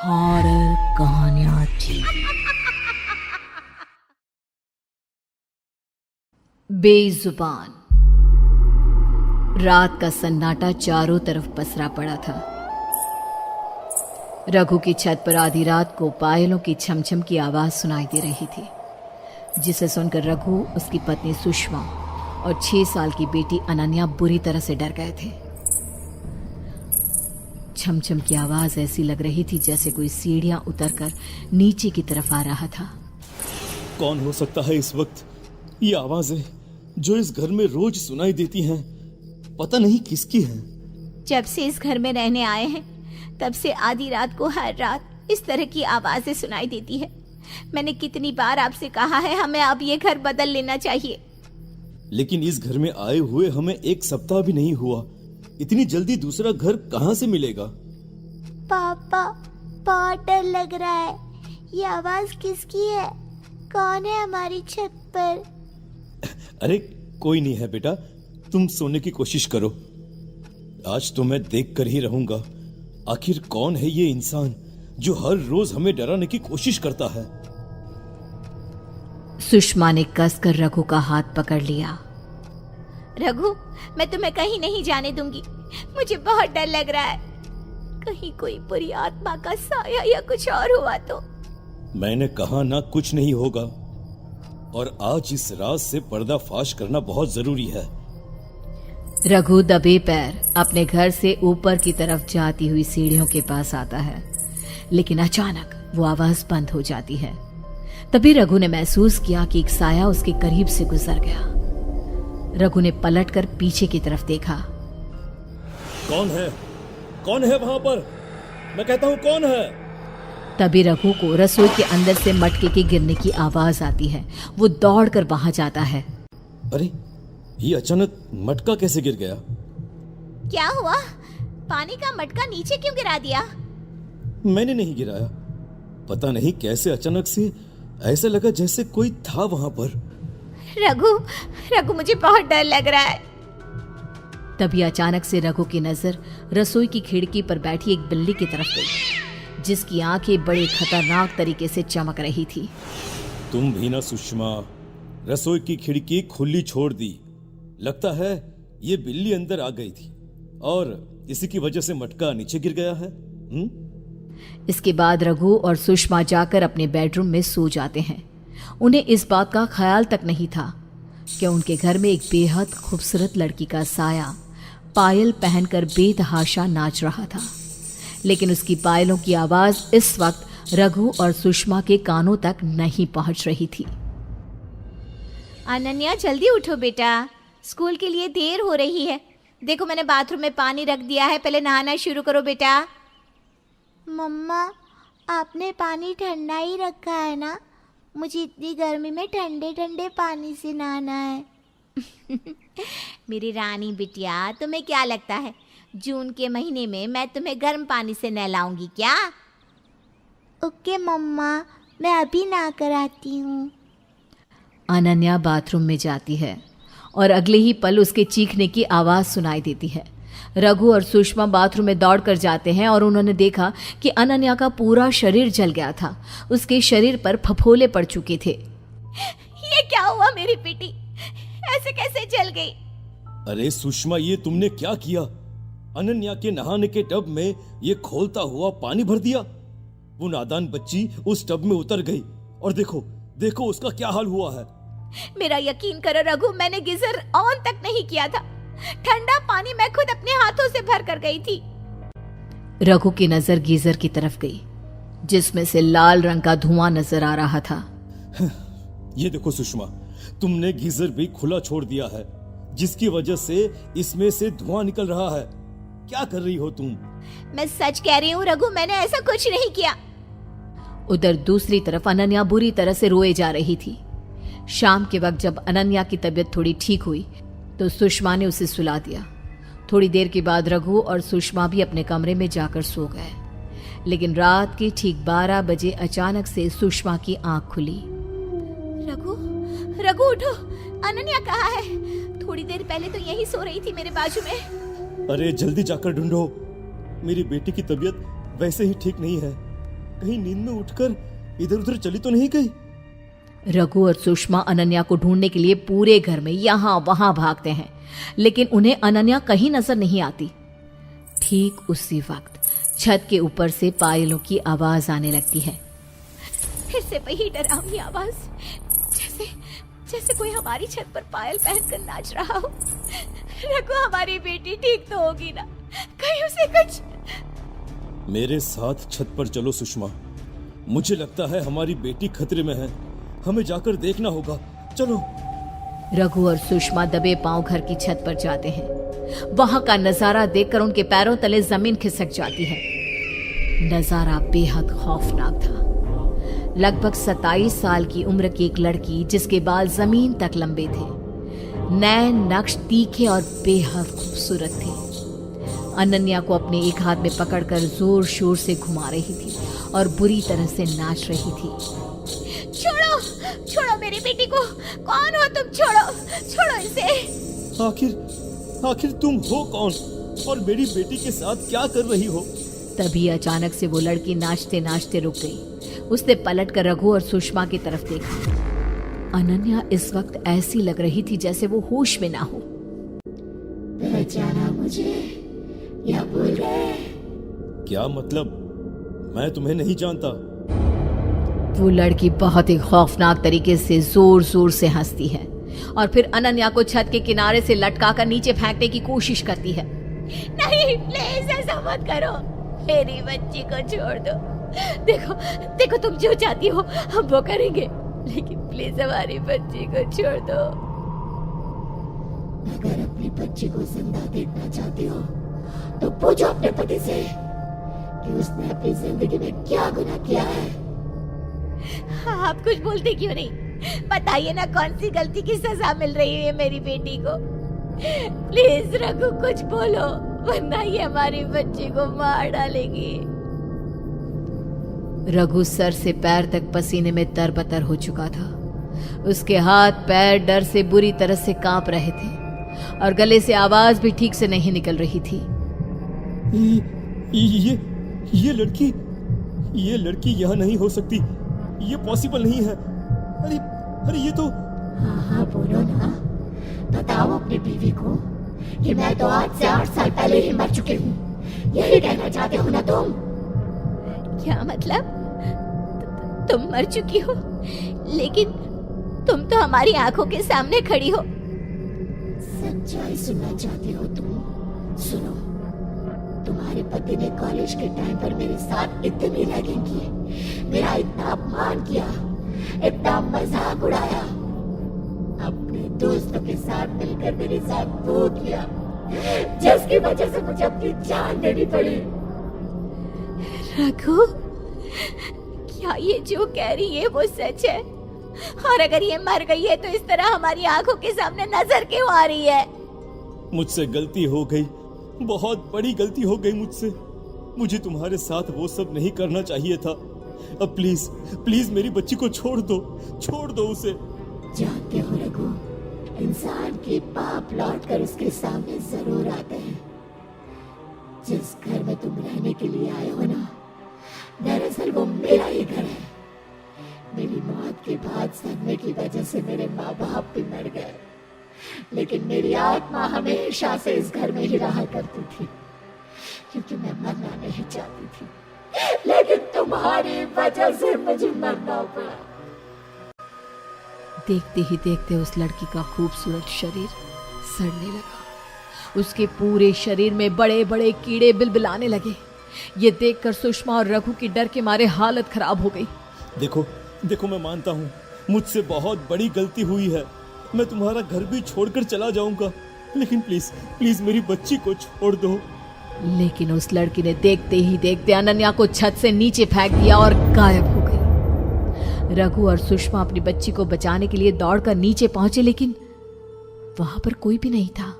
Horror कहानियां थी। बेजुबान। रात का सन्नाटा चारों तरफ पसरा पड़ा था। रघु की छत पर आधी रात को पायलों की छमछम की आवाज सुनाई दे रही थी, जिसे सुनकर रघु, उसकी पत्नी सुषमा और 6 साल की बेटी अनन्या बुरी तरह से डर गए थे। छमछम की आवाज ऐसी लग रही थी जैसे कोई सीढ़ियां उतरकर नीचे की तरफ आ रहा था। कौन हो सकता है इस वक्त? ये आवाजें जो इस घर में रोज सुनाई देती हैं, पता नहीं किसकी हैं। जब से इस घर में रहने आए हैं तब से आधी रात को हर रात इस तरह की आवाजें सुनाई देती है। मैंने कितनी बार आपसे कहा है हमें अब ये घर बदल लेना चाहिए। लेकिन इस घर में आए हुए हमें 1 सप्ताह भी नहीं हुआ, इतनी जल्दी दूसरा घर कहाँ से मिलेगा? पापा, बहुत डर लग रहा है। ये आवाज किसकी है? कौन है हमारी छत पर? अरे कोई नहीं है बेटा, तुम सोने की कोशिश करो। आज तो मैं देख कर ही रहूंगा आखिर कौन है ये इंसान जो हर रोज हमें डराने की कोशिश करता है। सुषमा ने कसकर रघु का हाथ पकड़ लिया। रघु, मैं तुम्हें कहीं नहीं जाने दूंगी। मुझे बहुत डर लग रहा है। कहीं कोई बुरी आत्मा का साया या कुछ और हुआ तो। मैंने कहा ना कुछ नहीं होगा, और आज इस राज से पर्दाफाश करना बहुत जरूरी है। रघु दबे पैर अपने घर से ऊपर की तरफ जाती हुई सीढ़ियों के पास आता है, लेकिन अचानक वो आवाज बंद हो जाती है। तभी रघु ने महसूस किया कि एक साया उसके करीब से गुजर गया। रघु ने पलटकर पीछे की तरफ देखा। कौन है? कौन है वहां पर? मैं कहता हूं कौन है? तभी रघु को रसोई के अंदर से मटके के गिरने की आवाज आती है। वो दौड़कर वहां जाता है। अरे ये अचानक मटका कैसे गिर गया? क्या हुआ? पानी का मटका नीचे क्यों गिरा दिया? मैंने नहीं गिराया, पता नहीं कैसे अचानक से ऐसा लगा जैसे कोई था वहां पर। रघु, मुझे बहुत डर लग रहा है। तभी अचानक से रघु की नजर रसोई की खिड़की पर बैठी एक बिल्ली की तरफ गई, जिसकी आंखें बड़े खतरनाक तरीके से चमक रही थी। तुम भी ना सुषमा, रसोई की खिड़की खुली छोड़ दी। लगता है ये बिल्ली अंदर आ गई थी और इसी की वजह से मटका नीचे गिर गया है। इसके बाद रघु और सुषमा जाकर अपने बेडरूम में सो जाते हैं। उन्हें इस बात का ख्याल तक नहीं था कि उनके घर में एक बेहद खूबसूरत लड़की का साया पायल पहनकर बेतहाशा नाच रहा था, लेकिन उसकी पायलों की आवाज इस वक्त रघु और सुषमा के कानों तक नहीं पहुंच रही थी। अनन्या, जल्दी उठो बेटा, स्कूल के लिए देर हो रही है। देखो मैंने बाथरूम में पानी रख दिया है, पहले नहाना शुरू करो बेटा। मम्मा, आपने पानी ठंडा ही रखा है ना? मुझे इतनी गर्मी में ठंडे ठंडे पानी से नहाना है। मेरी रानी बिटिया, तुम्हें क्या लगता है जून के महीने में मैं तुम्हें गर्म पानी से नहलाऊंगी क्या? ओके मम्मा, मैं अभी नहा कर आती हूँ। अनन्या बाथरूम में जाती है और अगले ही पल उसके चीखने की आवाज सुनाई देती है। रघु और सुषमा बाथरूम में दौड़कर जाते हैं और उन्होंने देखा कि अनन्या का पूरा शरीर जल गया था। उसके शरीर पर फफोले पड़ चुके थे। ये क्या हुआ मेरी बेटी? ऐसे कैसे जल गई? अरे सुषमा, ये तुमने क्या किया? अनन्या के नहाने के टब में ये खोलता हुआ पानी भर दिया। वो नादान बच्ची उस टब में उतर गई और देखो उसका क्या हाल हुआ है। मेरा यकीन करो रघु, मैंने गीजर ऑन तक नहीं किया था। ठंडा पानी मैं खुद अपने हाथों से भर कर गई थी। रघु की नजर गीजर की तरफ गई, जिसमें से लाल रंग का धुआं नजर आ रहा था। ये देखो सुषमा, तुमने गीजर भी खुला छोड़ दिया है, जिसकी वजह से इसमें से धुआं निकल रहा है। क्या कर रही हो तुम? मैं सच कह रही हूँ रघु, मैंने ऐसा कुछ नहीं किया। उधर दूसरी तरफ अनन्या बुरी तरह से रोए जा रही थी। शाम के वक्त जब अनन्या की तबीयत थोड़ी ठीक हुई तो सुषमा ने उसे सुला दिया। थोड़ी देर के बाद रघु और सुषमा भी अपने कमरे में जाकर सो गए, लेकिन रात के ठीक 12 बजे अचानक से सुषमा की आंख खुली। रघु उठो, अनन्या कहाँ है? थोड़ी देर पहले तो यही सो रही थी मेरे बाजू में। अरे जल्दी जाकर ढूंढो, मेरी बेटी की तबीयत वैसे ही ठीक नहीं है। कहीं नींद में उठकर इधर उधर चली तो नहीं गई? रघु और सुषमा अनन्या को ढूंढने के लिए पूरे घर में यहाँ वहां भागते हैं, लेकिन उन्हें अनन्या कहीं नजर नहीं आती। ठीक उसी वक्त छत के ऊपर से पायलों की आवाज आने लगती है। फिर से वही डरावनी आवाज, जैसे जैसे कोई हमारी छत पर पायल पहनकर नाच रहा हो। रघु, हमारी बेटी ठीक तो होगी ना? कहीं उसे कुछ... मेरे साथ छत पर चलो सुषमा, मुझे लगता है हमारी बेटी खतरे में है, हमें जाकर देखना होगा, चलो। रघु और सुषमा दबे पांव घर की छत पर जाते हैं। वहां का नजारा देखकर उनके पैरों तले जमीन खिसक जाती है। नजारा बेहद खौफनाक था। लगभग 27 साल की उम्र की एक लड़की, जिसके बाल जमीन तक लंबे थे, नैन नक्श तीखे और बेहद खूबसूरत थे, अनन्या को अपने एक हाथ में पकड़कर जोर शोर से घुमा रही थी और बुरी तरह से नाच रही थी। छोड़ो, छोड़ो मेरी बेटी को। कौन हो तुम? छोड़ो, छोड़ो इसे। आखिर तुम हो कौन और मेरी बेटी के साथ क्या कर रही हो? तभी अचानक से वो लड़की नाचते नाचते रुक गई। उसने पलटकर रघु और सुषमा की तरफ देखा। अनन्या इस वक्त ऐसी लग रही थी जैसे वो होश में ना हो। पहचाना मुझे या भूल गए? क्या मतलब? मैं तुम्हें नहीं जानता। वो लड़की बहुत ही खौफनाक तरीके से जोर जोर से हंसती है और फिर अनन्या को छत के किनारे से लटकाकर नीचे फेंकने की कोशिश करती है। नहीं, प्लीज ऐसा मत करो, मेरी बच्ची को छोड़ दो। देखो देखो, तुम जो चाहती हो हम वो करेंगे, लेकिन प्लीज हमारी बच्ची को छोड़ दो। अगर अपनी बच्ची को जिंदा देखना चाहती हो तो पूछो अपने पति से कि उसने अपनी जिंदगी में क्या गुनाह किया है। आप कुछ बोलते क्यों नहीं? बताइए ना, कौन सी गलती की सजा मिल रही है मेरी बेटी को? प्लीज रघु, कुछ बोलो, वरना ये हमारी बच्ची को मार डालेगी। रघु सर से पैर तक पसीने में तरबतर हो चुका था। उसके हाथ पैर डर से बुरी तरह से कांप रहे थे और गले से आवाज भी ठीक से नहीं निकल रही थी। ये लड़की यहाँ नहीं हो सकती, ये पॉसिबल नहीं है। अरे ये तो... हाँ बोलो ना, बताओ अपनी बीवी को कि मैं तो आज से 8 साल पहले ही मर चुकी हूँ। यही कहना चाहते हो ना तुम? क्या मतलब? तुम मर चुकी हो, लेकिन तुम तो हमारी आंखों के सामने खड़ी हो। सच्चाई सुनना चाहती हो तुम? सुनो, तुम्हारे पति ने कॉलेज के टाइम पर मेरे साथ इतनी रैगिंग की, मेरा इतना अपमान किया, इतना मजाक उड़ाया, अपने दोस्तों के साथ मिलकर मेरे साथ वो किया, जिसकी वजह से मुझे अपनी जान देनी पड़ी। रघु, क्या ये जो कह रही है वो सच है? और अगर ये मर गई है तो इस तरह हमारी आंखों के सामने नजर क्यों आ रही है? मुझसे गलती हो गई, बहुत बड़ी गलती हो गई मुझसे। मुझे तुम्हारे साथ वो सब नहीं करना चाहिए था। अब प्लीज प्लीज मेरी बच्ची को छोड़ दो उसे। जानते हो रघु, इंसान के पाप लौट कर उसके सामने जरूर आते हैं। जिस घर में तुम रहने के लिए आए हो ना, दरअसल वो मेरा ही घर है। मेरी मौत के बाद सदमे की वजह से मेरे माँ बाप भी मर गए, लेकिन मेरी आत्मा हमेशा से इस घर में ही रहा करती थी, क्योंकि मैं मरना नहीं चाहती थी, लेकिन तुम्हारी वजह से मुझे मरना पड़ा। देखते ही देखते उस लड़की का खूबसूरत शरीर सड़ने लगा। उसके पूरे शरीर में बड़े बड़े कीड़े बिलबिलाने लगे। ये देखकर सुषमा और रघु की डर के मारे हालत खराब हो गई। देखो मैं मानता हूँ मुझसे बहुत बड़ी गलती हुई है। मैं तुम्हारा घर भी छोड़कर चला जाऊंगा, लेकिन प्लीज प्लीज मेरी बच्ची को छोड़ दो। लेकिन उस लड़की ने देखते ही देखते अनन्या को छत से नीचे फेंक दिया और गायब हो गई। रघु और सुषमा अपनी बच्ची को बचाने के लिए दौड़कर नीचे पहुंचे, लेकिन वहां पर कोई भी नहीं था।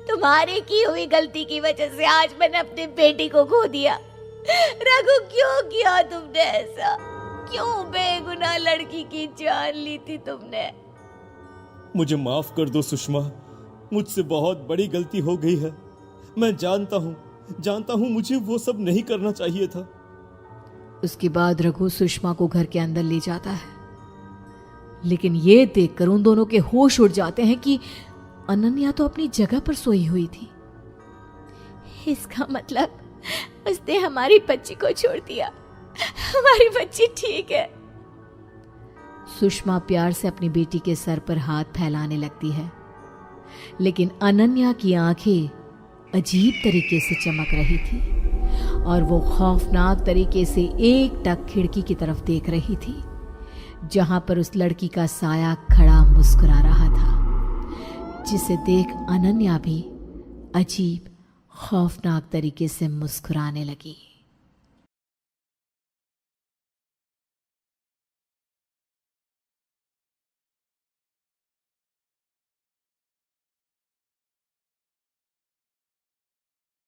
तुम्हारी की हुई गलती की वजह से आज मैंने अपनी बेटी को खो दिया। रघु, क्यों किया तुमने ऐसा? क्यों बेगुनाह लड़की की जान ली थी तुमने? मुझे माफ कर दो सुषमा, मुझसे बहुत बड़ी गलती हो गई है। मैं जानता हूँ मुझे वो सब नहीं करना चाहिए था, उसके बाद रघु सुषमा को घर के अंदर ले जाता है, लेकिन ये देखकर उन दोनों के होश उड़ जाते हैं कि अनन्या तो अपनी जगह पर सोई हुई थी। इसका मतलब उसने हमारी बच्ची को छोड़ दिया। हमारी बच्ची ठीक है। सुषमा प्यार से अपनी बेटी के सर पर हाथ फैलाने लगती है, लेकिन अनन्या की आंखें अजीब तरीके से चमक रही थी और वो खौफनाक तरीके से एकटक खिड़की की तरफ देख रही थी, जहां पर उस लड़की का साया खड़ा मुस्कुरा रहा था, जिसे देख अनन्या भी अजीब खौफनाक तरीके से मुस्कुराने लगी।